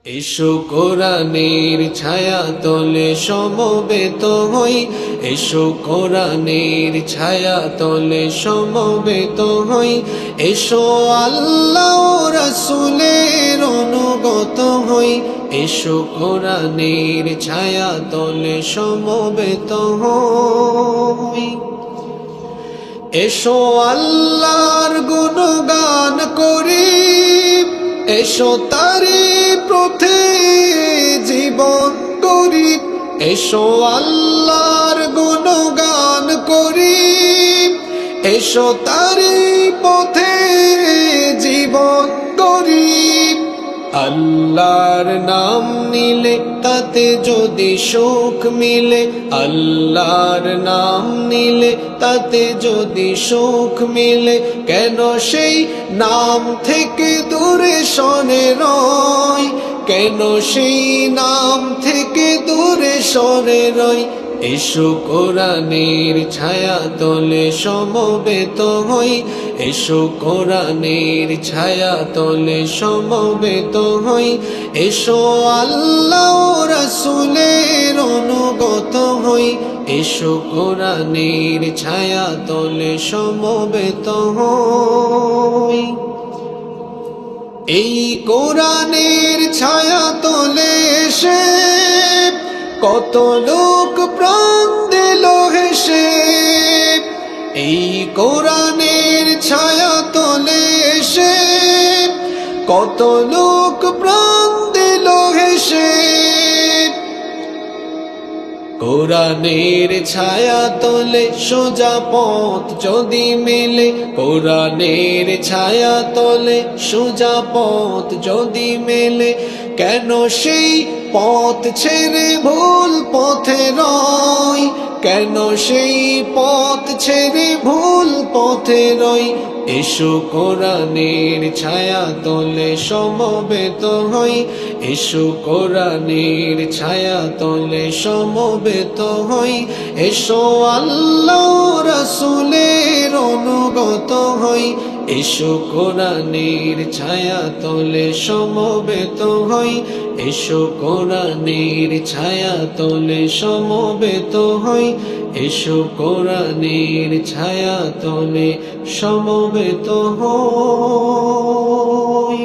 এসো কোরআনের ছায়া তলে সমবেত হই, এসো কোরআনের ছায়া তলে সমবেত হই, এসো আল্লাহ রাসূলের অনুগত হই, এসো কোরআনের ছায়া তলে সমবেত হই। এসো আল্লাহর গুণগান করি, এসো তারি পথে জীবন করি, এসো আল্লাহর গুণগান করি, এসো তারি পথে জীবন করি। আল্লাহর নাম নিলে তাতে যদি সুখ মিলে, আল্লাহর নাম নিলে তাতে যদি সুখ মিলে, কেন সেই নাম থেকে দূরে সরে রই, কেন সেই নাম থেকে দূরে সরে রই। এসো কোরআনের ছায়া তলে সমবেত হই, এসো কোরআনের ছায়া তলে সমবেত হই, এসো আল্লাহ রাসূলের অনুগত হই, এসো কোরআনের ছায়া তলে সমবেত হই। এই কোরআনের ছায়া তলে এসে কত লোক প্রাণ দিল হেসে, এই কোরআনের ছায়া তলে এসে কত লোক প্রাণ দিল হেসে। কোরআনের ছায়া তলে সোজা পথ যদি মেলে, কোরআনের ছায়া তলে সোজা পথ যদি মেলে, কেন সেই পথ ছেড়ে ভুল পথে রই, কেন সেই পথ ছেড়ে ভুল পথে রই। এসো কোরআনের ছায়া তলে সমবেত হই, এসো কোরআনের ছায়া তলে সমবেত হই, এসো আল্লাহ রাসূলের অনুগত হই, এসো কোরআনের ছায়া তলে সমবেত হই, এসো কোরআনের ছায়া তলে সমবেত হই, এসো কোরআনের ছায়া তলে সমবেত হই।